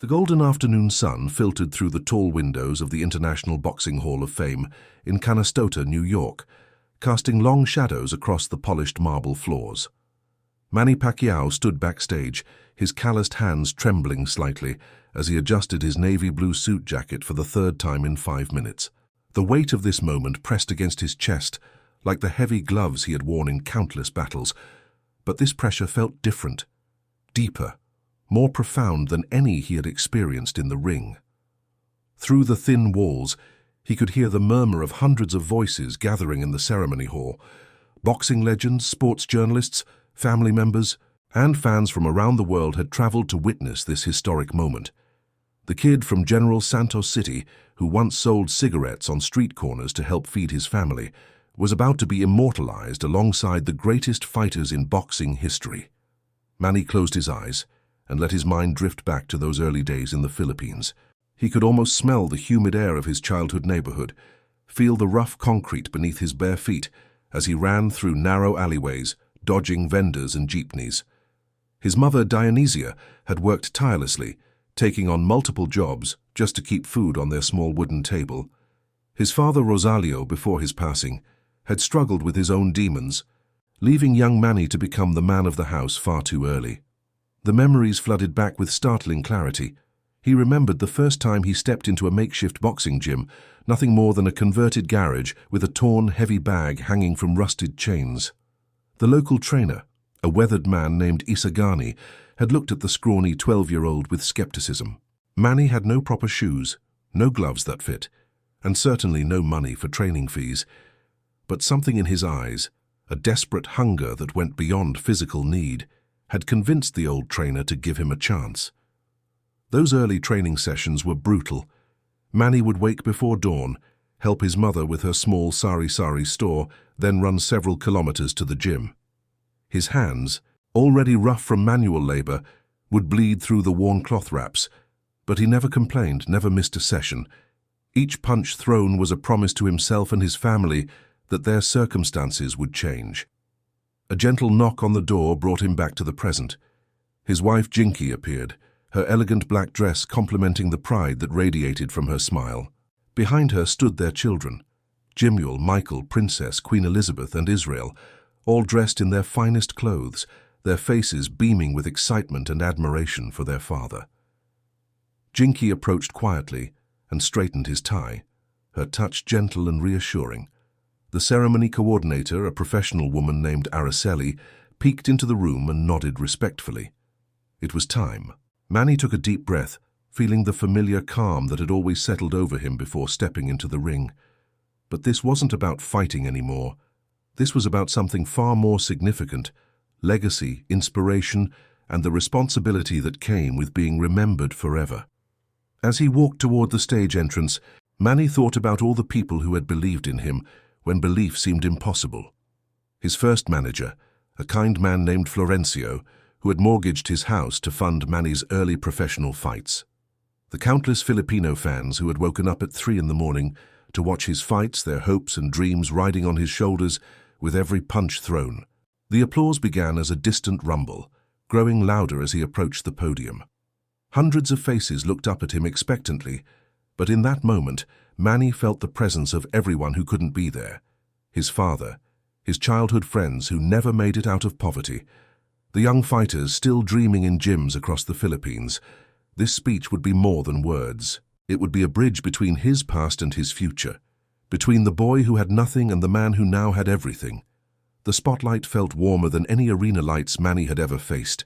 The golden afternoon sun filtered through the tall windows of the International Boxing Hall of Fame in Canastota, New York, casting long shadows across the polished marble floors. Manny Pacquiao stood backstage, his calloused hands trembling slightly as he adjusted his navy blue suit jacket for the third time in 5 minutes. The weight of this moment pressed against his chest, like the heavy gloves he had worn in countless battles. But this pressure felt different, deeper, more profound than any he had experienced in the ring. Through the thin walls, he could hear the murmur of hundreds of voices gathering in the ceremony hall. Boxing legends, sports journalists, family members, and fans from around the world had traveled to witness this historic moment. The kid from General Santos City, who once sold cigarettes on street corners to help feed his family, was about to be immortalized alongside the greatest fighters in boxing history. Manny closed his eyes and let his mind drift back to those early days in the Philippines. He could almost smell the humid air of his childhood neighborhood, feel the rough concrete beneath his bare feet as he ran through narrow alleyways, dodging vendors and jeepneys. His mother, Dionysia, had worked tirelessly, taking on multiple jobs just to keep food on their small wooden table. His father, Rosalio, before his passing, had struggled with his own demons, leaving young Manny to become the man of the house far too early. The memories flooded back with startling clarity. He remembered the first time he stepped into a makeshift boxing gym, nothing more than a converted garage with a torn, heavy bag hanging from rusted chains. The local trainer, a weathered man named Isagani, had looked at the scrawny 12-year-old with skepticism. Manny had no proper shoes, no gloves that fit, and certainly no money for training fees. But something in his eyes, a desperate hunger that went beyond physical need, had convinced the old trainer to give him a chance. Those early training sessions were brutal. Manny would wake before dawn, help his mother with her small sari-sari store, then run several kilometers to the gym. His hands, already rough from manual labor, would bleed through the worn cloth wraps, but he never complained, never missed a session. Each punch thrown was a promise to himself and his family that their circumstances would change. A gentle knock on the door brought him back to the present. His wife Jinky appeared, her elegant black dress complementing the pride that radiated from her smile. Behind her stood their children, Jimuel, Michael, Princess, Queen Elizabeth, and Israel, all dressed in their finest clothes, their faces beaming with excitement and admiration for their father. Jinky approached quietly and straightened his tie, her touch gentle and reassuring. The ceremony coordinator, a professional woman named Araceli, peeked into the room and nodded respectfully. It was time. Manny took a deep breath, feeling the familiar calm that had always settled over him before stepping into the ring. But this wasn't about fighting anymore. This was about something far more significant: legacy, inspiration, and the responsibility that came with being remembered forever. As he walked toward the stage entrance, Manny thought about all the people who had believed in him when belief seemed impossible. His first manager, a kind man named Florencio, who had mortgaged his house to fund Manny's early professional fights. The countless Filipino fans who had woken up at 3 in the morning to watch his fights, their hopes and dreams riding on his shoulders with every punch thrown. The applause began as a distant rumble, growing louder as he approached the podium. Hundreds of faces looked up at him expectantly, but in that moment, Manny felt the presence of everyone who couldn't be there. His father, his childhood friends who never made it out of poverty, the young fighters still dreaming in gyms across the Philippines. This speech would be more than words. It would be a bridge between his past and his future, between the boy who had nothing and the man who now had everything. The spotlight felt warmer than any arena lights Manny had ever faced.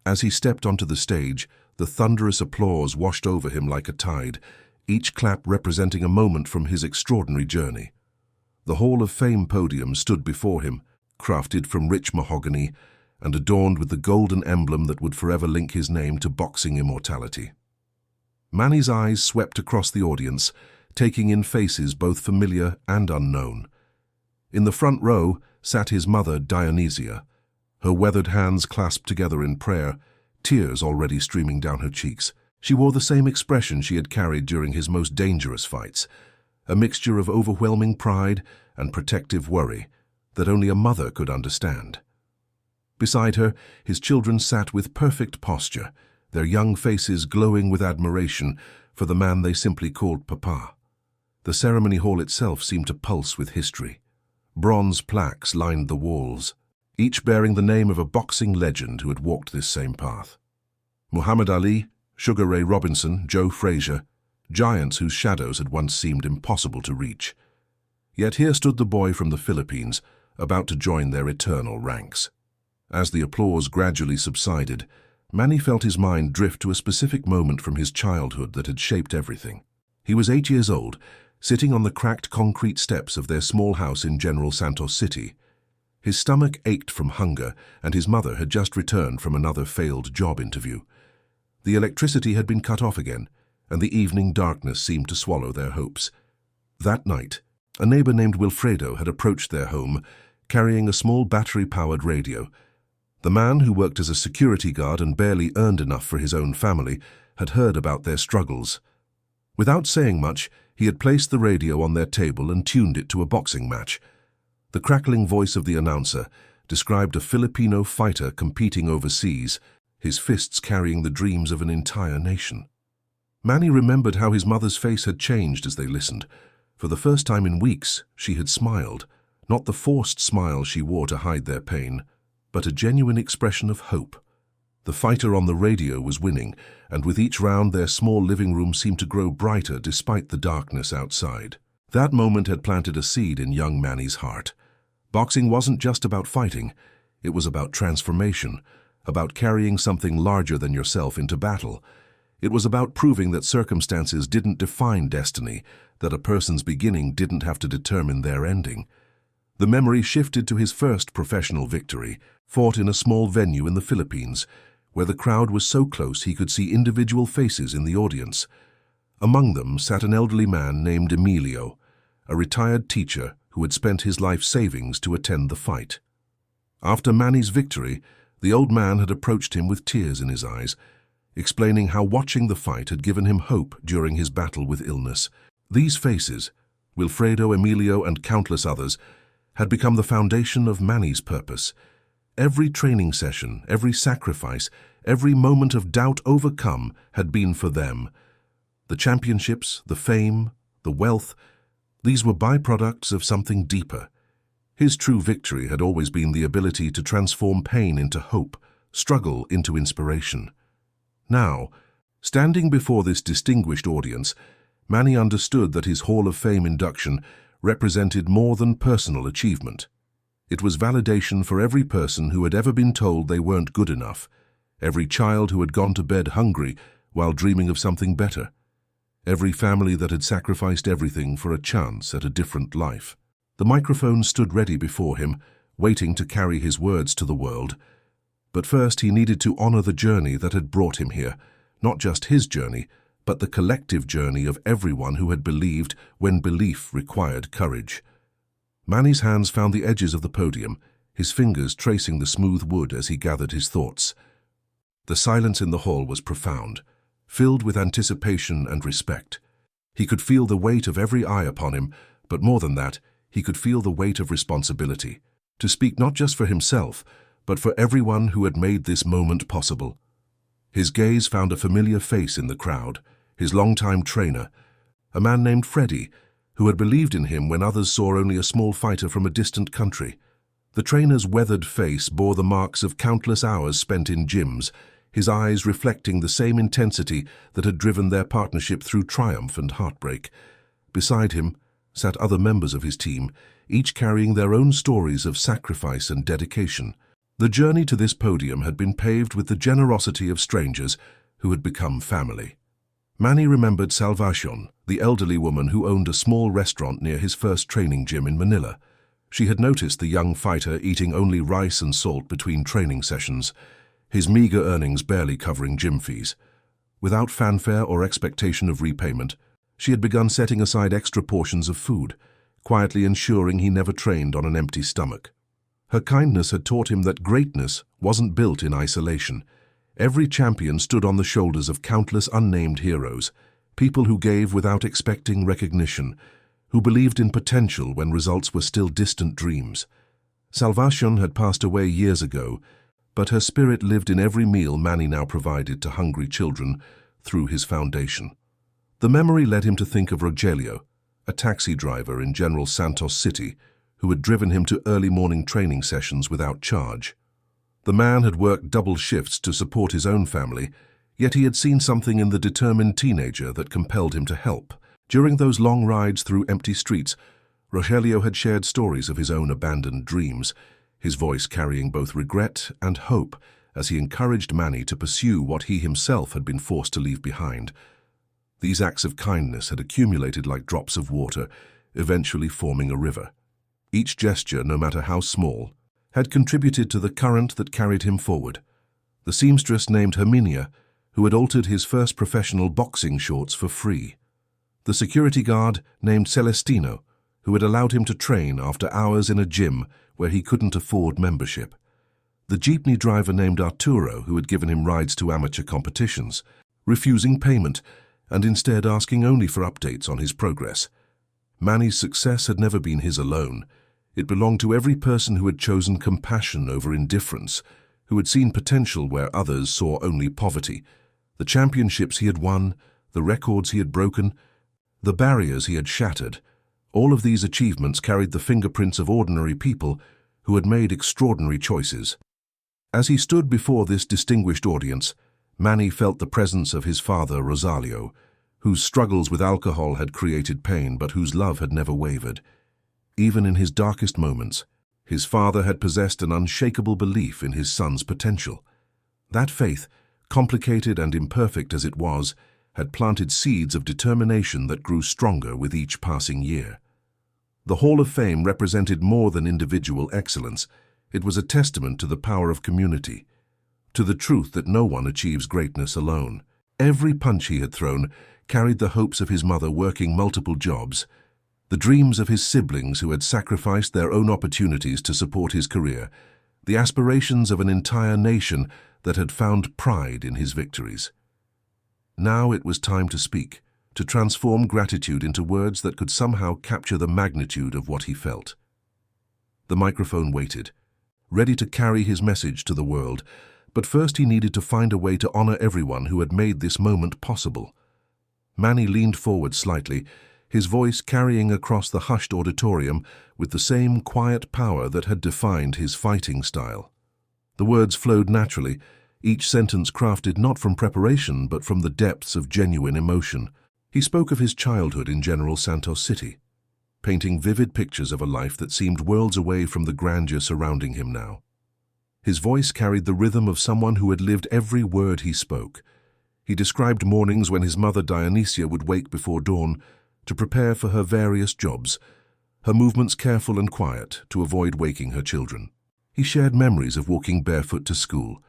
As he stepped onto the stage, the thunderous applause washed over him like a tide, each clap representing a moment from his extraordinary journey. The Hall of Fame podium stood before him, crafted from rich mahogany and adorned with the golden emblem that would forever link his name to boxing immortality. Manny's eyes swept across the audience, taking in faces both familiar and unknown. In the front row sat his mother, Dionysia, her weathered hands clasped together in prayer, tears already streaming down her cheeks. She wore the same expression she had carried during his most dangerous fights, a mixture of overwhelming pride and protective worry that only a mother could understand. Beside her, his children sat with perfect posture, their young faces glowing with admiration for the man they simply called Papa. The ceremony hall itself seemed to pulse with history. Bronze plaques lined the walls, each bearing the name of a boxing legend who had walked this same path. Muhammad Ali, Sugar Ray Robinson, Joe Frazier, giants whose shadows had once seemed impossible to reach. Yet here stood the boy from the Philippines, about to join their eternal ranks. As the applause gradually subsided, Manny felt his mind drift to a specific moment from his childhood that had shaped everything. He was 8 years old, sitting on the cracked concrete steps of their small house in General Santos City. His stomach ached from hunger, and his mother had just returned from another failed job interview. The electricity had been cut off again, and the evening darkness seemed to swallow their hopes. That night, a neighbor named Wilfredo had approached their home, carrying a small battery-powered radio. The man, who worked as a security guard and barely earned enough for his own family, had heard about their struggles. Without saying much, he had placed the radio on their table and tuned it to a boxing match. The crackling voice of the announcer described a Filipino fighter competing overseas, his fists carrying the dreams of an entire nation. Manny remembered how his mother's face had changed as they listened. For the first time in weeks, she had smiled, not the forced smile she wore to hide their pain, but a genuine expression of hope. The fighter on the radio was winning, and with each round their small living room seemed to grow brighter despite the darkness outside. That moment had planted a seed in young Manny's heart. Boxing wasn't just about fighting, it was about transformation, about carrying something larger than yourself into battle. It was about proving that circumstances didn't define destiny, that a person's beginning didn't have to determine their ending. The memory shifted to his first professional victory, fought in a small venue in the Philippines, where the crowd was so close he could see individual faces in the audience. Among them sat an elderly man named Emilio, a retired teacher who had spent his life savings to attend the fight. After Manny's victory, the old man had approached him with tears in his eyes, explaining how watching the fight had given him hope during his battle with illness. These faces, Wilfredo, Emilio, and countless others, had become the foundation of Manny's purpose. Every training session, every sacrifice, every moment of doubt overcome had been for them. The championships, the fame, the wealth, these were byproducts of something deeper. His true victory had always been the ability to transform pain into hope, struggle into inspiration. Now, standing before this distinguished audience, Manny understood that his Hall of Fame induction represented more than personal achievement. It was validation for every person who had ever been told they weren't good enough, every child who had gone to bed hungry while dreaming of something better, every family that had sacrificed everything for a chance at a different life. The microphone stood ready before him, waiting to carry his words to the world. But first he needed to honor the journey that had brought him here, not just his journey, but the collective journey of everyone who had believed when belief required courage. Manny's hands found the edges of the podium, his fingers tracing the smooth wood as he gathered his thoughts. The silence in the hall was profound, filled with anticipation and respect. He could feel the weight of every eye upon him, but more than that, he could feel the weight of responsibility, to speak not just for himself, but for everyone who had made this moment possible. His gaze found a familiar face in the crowd, his longtime trainer, a man named Freddie, who had believed in him when others saw only a small fighter from a distant country. The trainer's weathered face bore the marks of countless hours spent in gyms, his eyes reflecting the same intensity that had driven their partnership through triumph and heartbreak. Beside him sat other members of his team, each carrying their own stories of sacrifice and dedication. The journey to this podium had been paved with the generosity of strangers who had become family. Manny remembered Salvacion, the elderly woman who owned a small restaurant near his first training gym in Manila. She had noticed the young fighter eating only rice and salt between training sessions, his meager earnings barely covering gym fees. Without fanfare or expectation of repayment, she had begun setting aside extra portions of food, quietly ensuring he never trained on an empty stomach. Her kindness had taught him that greatness wasn't built in isolation. Every champion stood on the shoulders of countless unnamed heroes, people who gave without expecting recognition, who believed in potential when results were still distant dreams. Salvacion had passed away years ago, but her spirit lived in every meal Manny now provided to hungry children through his foundation. The memory led him to think of Rogelio, a taxi driver in General Santos City, who had driven him to early morning training sessions without charge. The man had worked double shifts to support his own family, yet he had seen something in the determined teenager that compelled him to help. During those long rides through empty streets, Rogelio had shared stories of his own abandoned dreams, his voice carrying both regret and hope as he encouraged Manny to pursue what he himself had been forced to leave behind. These acts of kindness had accumulated like drops of water, eventually forming a river. Each gesture, no matter how small, had contributed to the current that carried him forward. The seamstress named Herminia, who had altered his first professional boxing shorts for free. The security guard named Celestino, who had allowed him to train after hours in a gym where he couldn't afford membership. The jeepney driver named Arturo, who had given him rides to amateur competitions, refusing payment and instead asking only for updates on his progress. Manny's success had never been his alone. It belonged to every person who had chosen compassion over indifference, who had seen potential where others saw only poverty. The championships he had won, the records he had broken, the barriers he had shattered, all of these achievements carried the fingerprints of ordinary people who had made extraordinary choices. As he stood before this distinguished audience, Manny felt the presence of his father, Rosalio, whose struggles with alcohol had created pain but whose love had never wavered. Even in his darkest moments, his father had possessed an unshakable belief in his son's potential. That faith, complicated and imperfect as it was, had planted seeds of determination that grew stronger with each passing year. The Hall of Fame represented more than individual excellence. It was a testament to the power of community, to the truth that no one achieves greatness alone. Every punch he had thrown carried the hopes of his mother working multiple jobs, the dreams of his siblings who had sacrificed their own opportunities to support his career, the aspirations of an entire nation that had found pride in his victories. Now it was time to speak, to transform gratitude into words that could somehow capture the magnitude of what he felt. The microphone waited, ready to carry his message to the world, but first he needed to find a way to honor everyone who had made this moment possible. Manny leaned forward slightly, his voice carrying across the hushed auditorium with the same quiet power that had defined his fighting style. The words flowed naturally, each sentence crafted not from preparation but from the depths of genuine emotion. He spoke of his childhood in General Santos City, painting vivid pictures of a life that seemed worlds away from the grandeur surrounding him now. His voice carried the rhythm of someone who had lived every word he spoke. He described mornings when his mother Dionysia would wake before dawn to prepare for her various jobs, her movements careful and quiet to avoid waking her children. He shared memories of walking barefoot to school,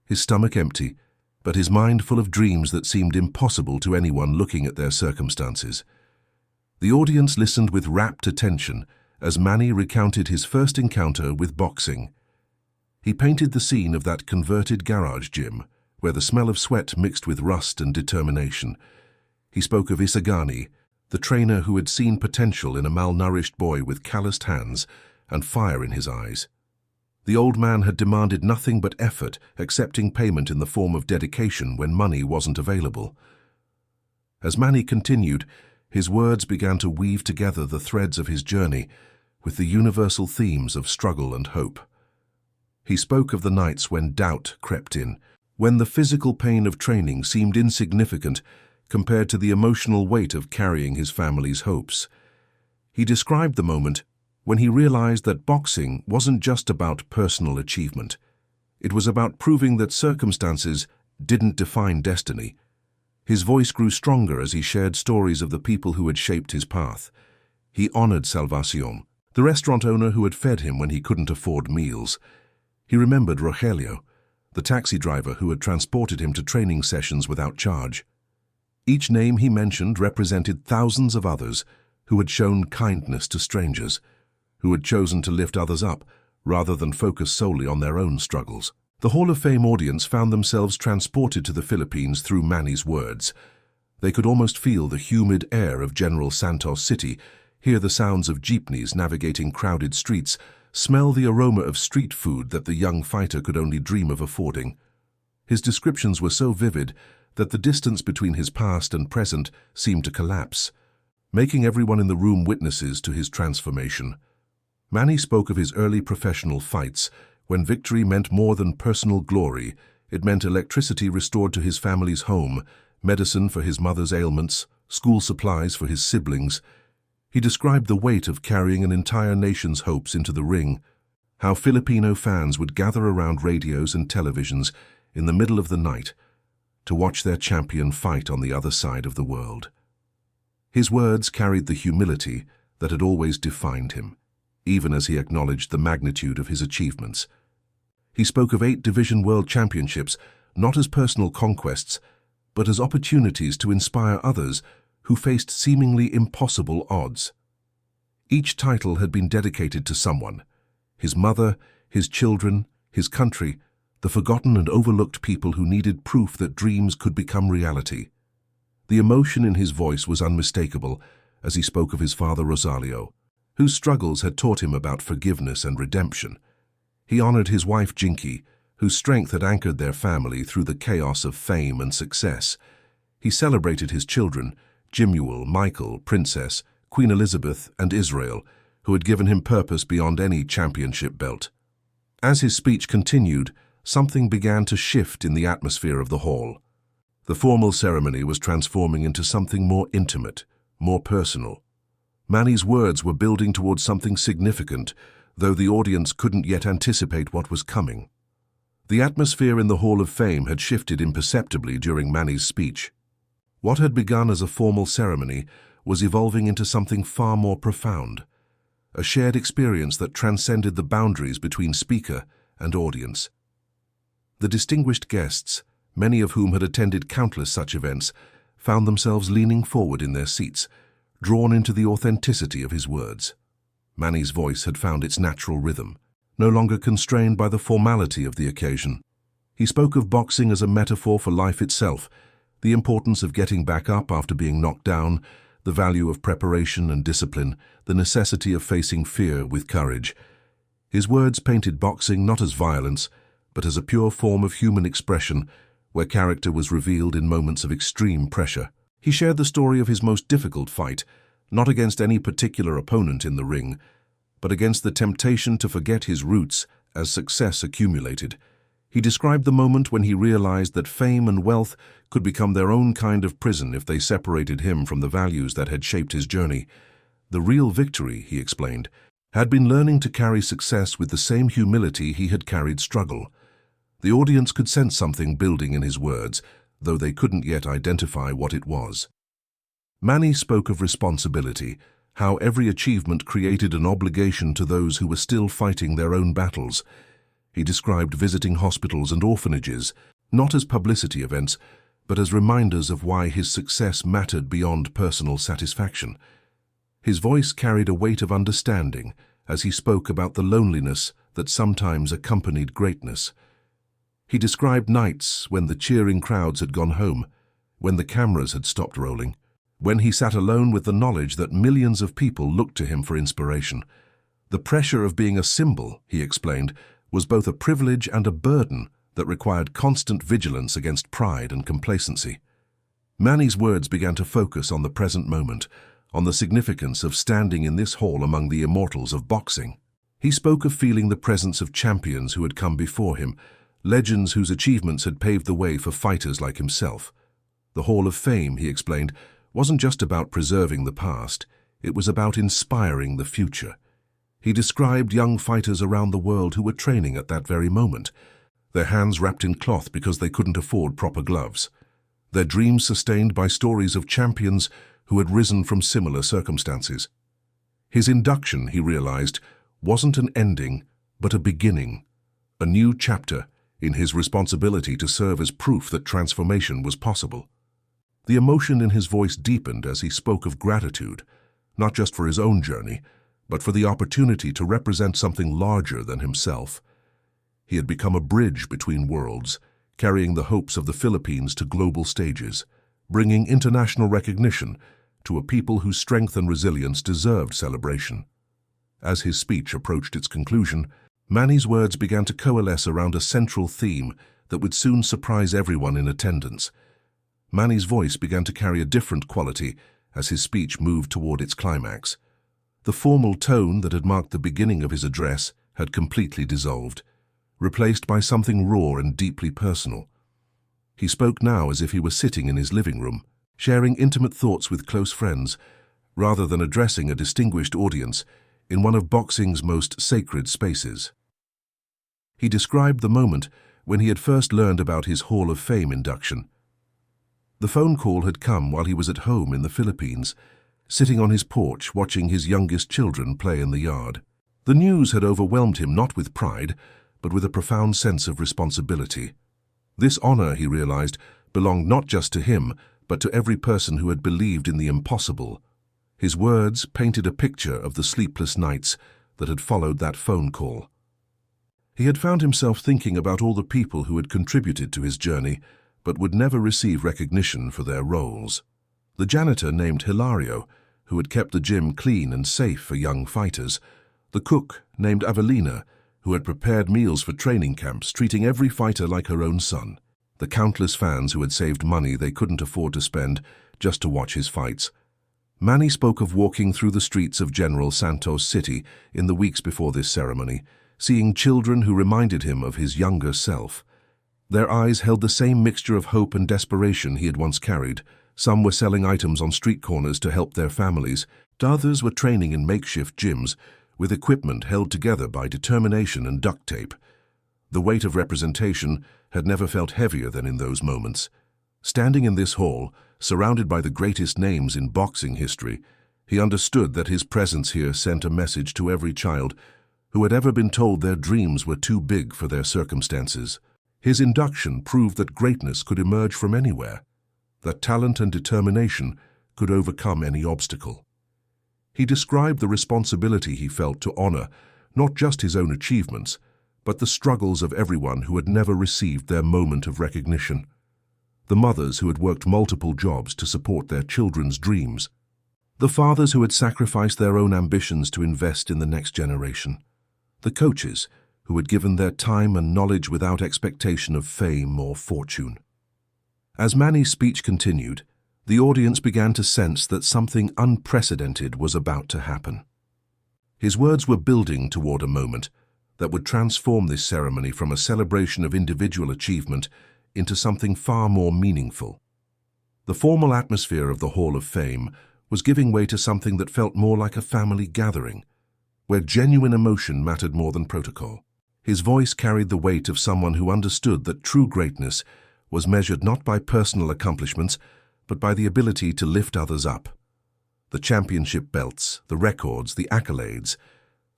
his stomach empty, but his mind full of dreams that seemed impossible to anyone looking at their circumstances. The audience listened with rapt attention as Manny recounted his first encounter with boxing. He painted the scene of that converted garage gym, where the smell of sweat mixed with rust and determination. He spoke of Isagani, the trainer who had seen potential in a malnourished boy with calloused hands and fire in his eyes. The old man had demanded nothing but effort, accepting payment in the form of dedication when money wasn't available. As Manny continued, his words began to weave together the threads of his journey with the universal themes of struggle and hope. He spoke of the nights when doubt crept in, when the physical pain of training seemed insignificant compared to the emotional weight of carrying his family's hopes. He described the moment when he realized that boxing wasn't just about personal achievement. It was about proving that circumstances didn't define destiny. His voice grew stronger as he shared stories of the people who had shaped his path. He honored Salvacion, the restaurant owner who had fed him when he couldn't afford meals. He remembered Rogelio, the taxi driver who had transported him to training sessions without charge. Each name he mentioned represented thousands of others who had shown kindness to strangers, who had chosen to lift others up rather than focus solely on their own struggles. The Hall of Fame audience found themselves transported to the Philippines through Manny's words. They could almost feel the humid air of General Santos City, hear the sounds of jeepneys navigating crowded streets, smell the aroma of street food that the young fighter could only dream of affording. His descriptions were so vivid that the distance between his past and present seemed to collapse, making everyone in the room witnesses to his transformation. Manny spoke of his early professional fights, when victory meant more than personal glory. It meant electricity restored to his family's home, medicine for his mother's ailments, school supplies for his siblings. He described the weight of carrying an entire nation's hopes into the ring, how Filipino fans would gather around radios and televisions in the middle of the night to watch their champion fight on the other side of the world. His words carried the humility that had always defined him, even as he acknowledged the magnitude of his achievements. He spoke of 8 Division World Championships, not as personal conquests, but as opportunities to inspire others who faced seemingly impossible odds. Each title had been dedicated to someone: his mother, his children, his country, the forgotten and overlooked people who needed proof that dreams could become reality. The emotion in his voice was unmistakable as he spoke of his father Rosalio, whose struggles had taught him about forgiveness and redemption. He honored his wife Jinky, whose strength had anchored their family through the chaos of fame and success. He celebrated his children, Jimuel, Michael, Princess, Queen Elizabeth, and Israel, who had given him purpose beyond any championship belt. As his speech continued, something began to shift in the atmosphere of the hall. The formal ceremony was transforming into something more intimate, more personal. Manny's words were building towards something significant, though the audience couldn't yet anticipate what was coming. The atmosphere in the Hall of Fame had shifted imperceptibly during Manny's speech. What had begun as a formal ceremony was evolving into something far more profound, a shared experience that transcended the boundaries between speaker and audience. The distinguished guests, many of whom had attended countless such events, found themselves leaning forward in their seats, drawn into the authenticity of his words. Manny's voice had found its natural rhythm, no longer constrained by the formality of the occasion. He spoke of boxing as a metaphor for life itself, the importance of getting back up after being knocked down, the value of preparation and discipline, the necessity of facing fear with courage. His words painted boxing not as violence, but as a pure form of human expression, where character was revealed in moments of extreme pressure. He shared the story of his most difficult fight, not against any particular opponent in the ring, but against the temptation to forget his roots as success accumulated. He described the moment when he realized that fame and wealth could become their own kind of prison if they separated him from the values that had shaped his journey. The real victory, he explained, had been learning to carry success with the same humility he had carried struggle. The audience could sense something building in his words, though they couldn't yet identify what it was. Manny spoke of responsibility, how every achievement created an obligation to those who were still fighting their own battles. He described visiting hospitals and orphanages, not as publicity events, but as reminders of why his success mattered beyond personal satisfaction. His voice carried a weight of understanding as he spoke about the loneliness that sometimes accompanied greatness. He described nights when the cheering crowds had gone home, when the cameras had stopped rolling, when he sat alone with the knowledge that millions of people looked to him for inspiration. The pressure of being a symbol, he explained, was both a privilege and a burden that required constant vigilance against pride and complacency. Manny's words began to focus on the present moment, on the significance of standing in this hall among the immortals of boxing. He spoke of feeling the presence of champions who had come before him, legends whose achievements had paved the way for fighters like himself. The Hall of Fame, he explained, wasn't just about preserving the past, it was about inspiring the future. He described young fighters around the world who were training at that very moment, their hands wrapped in cloth because they couldn't afford proper gloves, their dreams sustained by stories of champions who had risen from similar circumstances. His induction, he realized, wasn't an ending, but a beginning, a new chapter in his responsibility to serve as proof that transformation was possible. The emotion in his voice deepened as he spoke of gratitude, not just for his own journey, but for the opportunity to represent something larger than himself. He had become a bridge between worlds, carrying the hopes of the Philippines to global stages, bringing international recognition to a people whose strength and resilience deserved celebration. As his speech approached its conclusion, Manny's words began to coalesce around a central theme that would soon surprise everyone in attendance. Manny's voice began to carry a different quality as his speech moved toward its climax. The formal tone that had marked the beginning of his address had completely dissolved, replaced by something raw and deeply personal. He spoke now as if he were sitting in his living room, sharing intimate thoughts with close friends, rather than addressing a distinguished audience in one of boxing's most sacred spaces. He described the moment when he had first learned about his Hall of Fame induction. The phone call had come while he was at home in the Philippines, sitting on his porch watching his youngest children play in the yard. The news had overwhelmed him not with pride, but with a profound sense of responsibility. This honor, he realized, belonged not just to him, but to every person who had believed in the impossible. His words painted a picture of the sleepless nights that had followed that phone call. He had found himself thinking about all the people who had contributed to his journey, but would never receive recognition for their roles. The janitor named Hilario, who had kept the gym clean and safe for young fighters. The cook named Avelina, who had prepared meals for training camps, treating every fighter like her own son. The countless fans who had saved money they couldn't afford to spend just to watch his fights. Manny spoke of walking through the streets of General Santos City in the weeks before this ceremony, seeing children who reminded him of his younger self. Their eyes held the same mixture of hope and desperation he had once carried. Some were selling items on street corners to help their families. Others were training in makeshift gyms, with equipment held together by determination and duct tape. The weight of representation had never felt heavier than in those moments. Standing in this hall, surrounded by the greatest names in boxing history, he understood that his presence here sent a message to every child who had ever been told their dreams were too big for their circumstances. His induction proved that greatness could emerge from anywhere, that talent and determination could overcome any obstacle. He described the responsibility he felt to honor not just his own achievements, but the struggles of everyone who had never received their moment of recognition. The mothers who had worked multiple jobs to support their children's dreams. The fathers who had sacrificed their own ambitions to invest in the next generation. The coaches who had given their time and knowledge without expectation of fame or fortune. As Manny's speech continued, the audience began to sense that something unprecedented was about to happen. His words were building toward a moment that would transform this ceremony from a celebration of individual achievement into something far more meaningful. The formal atmosphere of the Hall of Fame was giving way to something that felt more like a family gathering, where genuine emotion mattered more than protocol. His voice carried the weight of someone who understood that true greatness was measured not by personal accomplishments, but by the ability to lift others up. The championship belts, the records, the accolades,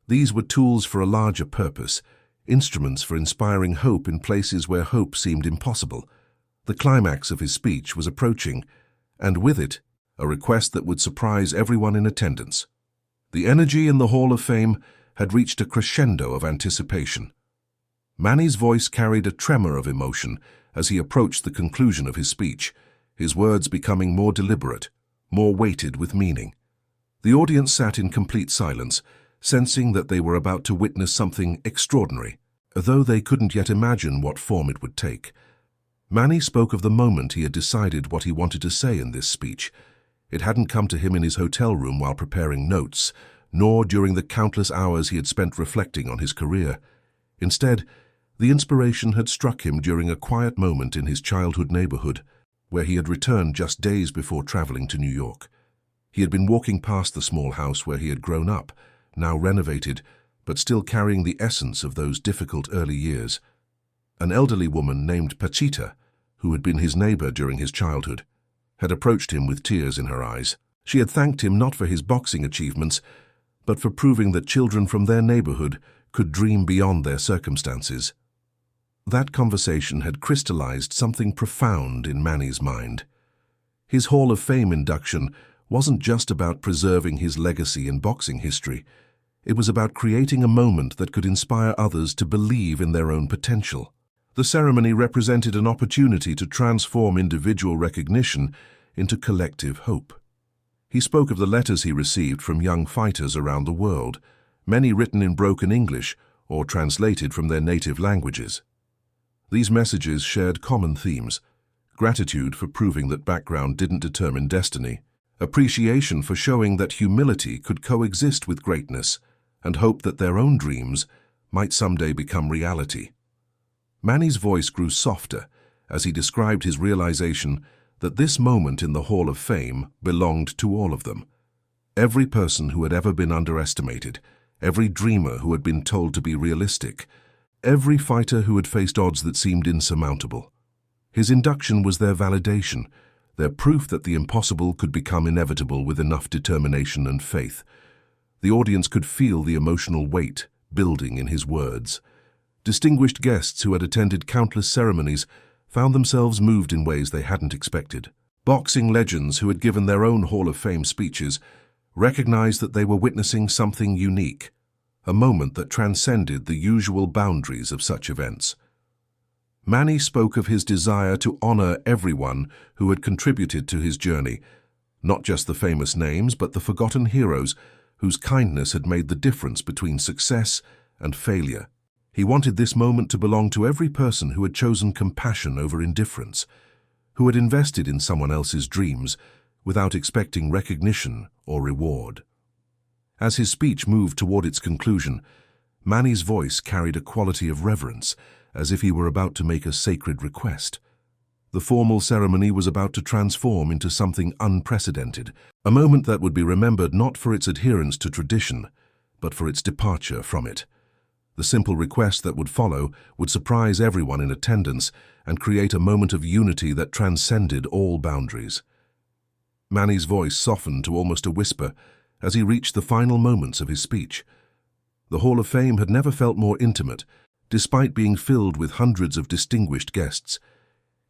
these were tools for a larger purpose, instruments for inspiring hope in places where hope seemed impossible. The climax of his speech was approaching, and with it, a request that would surprise everyone in attendance. The energy in the Hall of Fame had reached a crescendo of anticipation. Manny's voice carried a tremor of emotion as he approached the conclusion of his speech, his words becoming more deliberate, more weighted with meaning. The audience sat in complete silence, sensing that they were about to witness something extraordinary, though they couldn't yet imagine what form it would take. Manny spoke of the moment he had decided what he wanted to say in this speech. It hadn't come to him in his hotel room while preparing notes, nor during the countless hours he had spent reflecting on his career. Instead, the inspiration had struck him during a quiet moment in his childhood neighborhood, where he had returned just days before traveling to New York. He had been walking past the small house where he had grown up, now renovated, but still carrying the essence of those difficult early years. An elderly woman named Pachita, who had been his neighbor during his childhood, had approached him with tears in her eyes. She had thanked him not for his boxing achievements, but for proving that children from their neighborhood could dream beyond their circumstances. That conversation had crystallized something profound in Manny's mind. His Hall of Fame induction wasn't just about preserving his legacy in boxing history. It was about creating a moment that could inspire others to believe in their own potential. The ceremony represented an opportunity to transform individual recognition into collective hope. He spoke of the letters he received from young fighters around the world, many written in broken English or translated from their native languages. These messages shared common themes: gratitude for proving that background didn't determine destiny, appreciation for showing that humility could coexist with greatness, and hope that their own dreams might someday become reality. Manny's voice grew softer as he described his realization that this moment in the Hall of Fame belonged to all of them. Every person who had ever been underestimated, every dreamer who had been told to be realistic, every fighter who had faced odds that seemed insurmountable. His induction was their validation, their proof that the impossible could become inevitable with enough determination and faith. The audience could feel the emotional weight building in his words. Distinguished guests who had attended countless ceremonies found themselves moved in ways they hadn't expected. Boxing legends who had given their own Hall of Fame speeches recognized that they were witnessing something unique, a moment that transcended the usual boundaries of such events. Manny spoke of his desire to honor everyone who had contributed to his journey, not just the famous names, but the forgotten heroes whose kindness had made the difference between success and failure. He wanted this moment to belong to every person who had chosen compassion over indifference, who had invested in someone else's dreams without expecting recognition or reward. As his speech moved toward its conclusion, Manny's voice carried a quality of reverence, as if he were about to make a sacred request. The formal ceremony was about to transform into something unprecedented, a moment that would be remembered not for its adherence to tradition, but for its departure from it. The simple request that would follow would surprise everyone in attendance and create a moment of unity that transcended all boundaries. Manny's voice softened to almost a whisper as he reached the final moments of his speech. The Hall of Fame had never felt more intimate, despite being filled with hundreds of distinguished guests.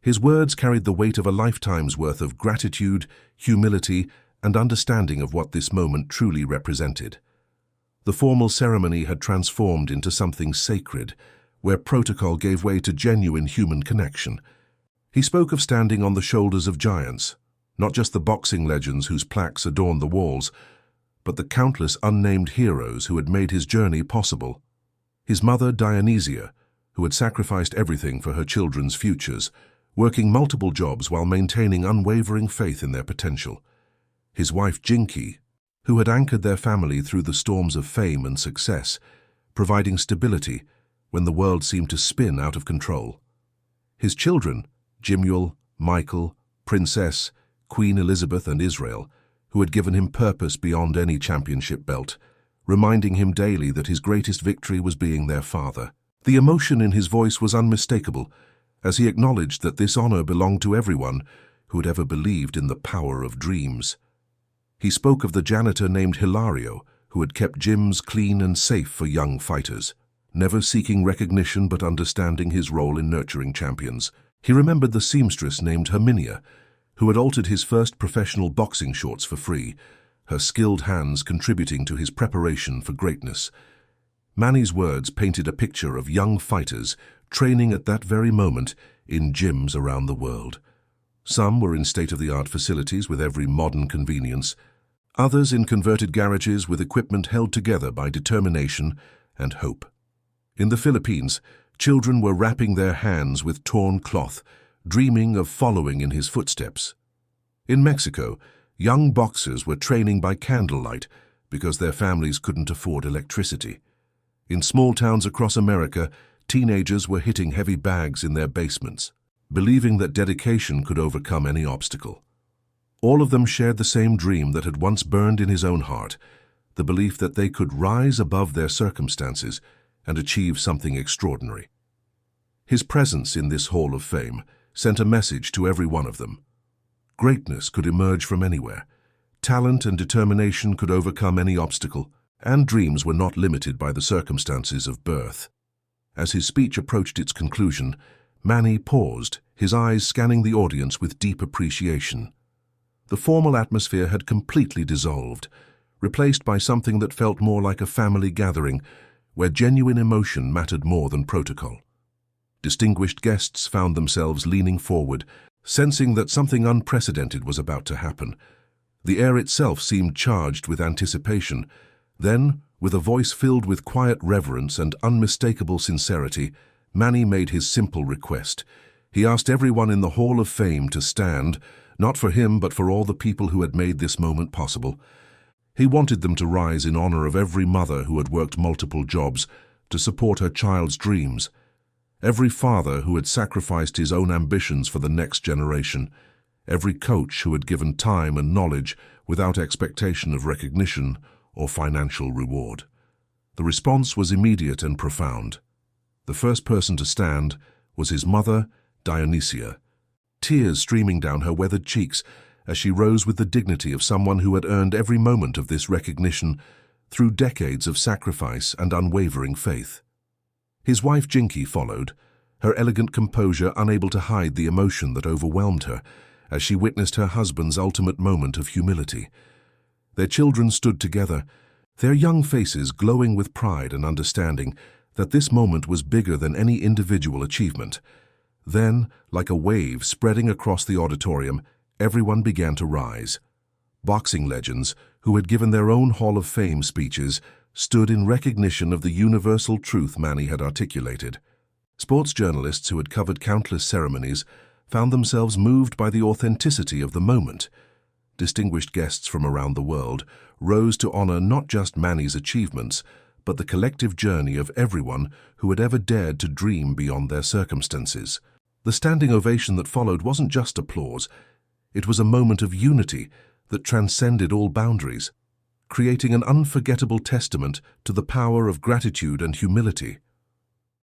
His words carried the weight of a lifetime's worth of gratitude, humility, and understanding of what this moment truly represented. The formal ceremony had transformed into something sacred, where protocol gave way to genuine human connection. He spoke of standing on the shoulders of giants, not just the boxing legends whose plaques adorned the walls, but the countless unnamed heroes who had made his journey possible. His mother, Dionysia, who had sacrificed everything for her children's futures, working multiple jobs while maintaining unwavering faith in their potential. His wife, Jinky, who had anchored their family through the storms of fame and success, providing stability when the world seemed to spin out of control. His children, Jimuel, Michael, Princess, Queen Elizabeth, and Israel, who had given him purpose beyond any championship belt, reminding him daily that his greatest victory was being their father. The emotion in his voice was unmistakable, as he acknowledged that this honor belonged to everyone who had ever believed in the power of dreams. He spoke of the janitor named Hilario, who had kept gyms clean and safe for young fighters, never seeking recognition but understanding his role in nurturing champions. He remembered the seamstress named Herminia, who had altered his first professional boxing shorts for free, her skilled hands contributing to his preparation for greatness. Manny's words painted a picture of young fighters training at that very moment in gyms around the world. Some were in state-of-the-art facilities with every modern convenience, others in converted garages with equipment held together by determination and hope. In the Philippines, children were wrapping their hands with torn cloth, dreaming of following in his footsteps. In Mexico, young boxers were training by candlelight because their families couldn't afford electricity. In small towns across America, teenagers were hitting heavy bags in their basements, believing that dedication could overcome any obstacle. All of them shared the same dream that had once burned in his own heart, the belief that they could rise above their circumstances and achieve something extraordinary. His presence in this Hall of Fame sent a message to every one of them. Greatness could emerge from anywhere. Talent and determination could overcome any obstacle, and dreams were not limited by the circumstances of birth. As his speech approached its conclusion, Manny paused, his eyes scanning the audience with deep appreciation. The formal atmosphere had completely dissolved, replaced by something that felt more like a family gathering, where genuine emotion mattered more than protocol. Distinguished guests found themselves leaning forward, sensing that something unprecedented was about to happen. The air itself seemed charged with anticipation. Then, With a voice filled with quiet reverence and unmistakable sincerity, Manny made his simple request. He asked everyone in the Hall of Fame to stand, not for him but for all the people who had made this moment possible. He wanted them to rise in honor of every mother who had worked multiple jobs to support her child's dreams, every father who had sacrificed his own ambitions for the next generation, every coach who had given time and knowledge without expectation of recognition or financial reward. The response was immediate and profound. The first person to stand was his mother, Dionysia, tears streaming down her weathered cheeks as she rose with the dignity of someone who had earned every moment of this recognition through decades of sacrifice and unwavering faith. His wife Jinky followed, her elegant composure unable to hide the emotion that overwhelmed her as she witnessed her husband's ultimate moment of humility. Their children stood together, their young faces glowing with pride and understanding that this moment was bigger than any individual achievement. Then, like a wave spreading across the auditorium, everyone began to rise. Boxing legends, who had given their own Hall of Fame speeches, stood in recognition of the universal truth Manny had articulated. Sports journalists who had covered countless ceremonies found themselves moved by the authenticity of the moment. Distinguished guests from around the world rose to honor not just Manny's achievements, but the collective journey of everyone who had ever dared to dream beyond their circumstances. The standing ovation that followed wasn't just applause. It was a moment of unity that transcended all boundaries, creating an unforgettable testament to the power of gratitude and humility.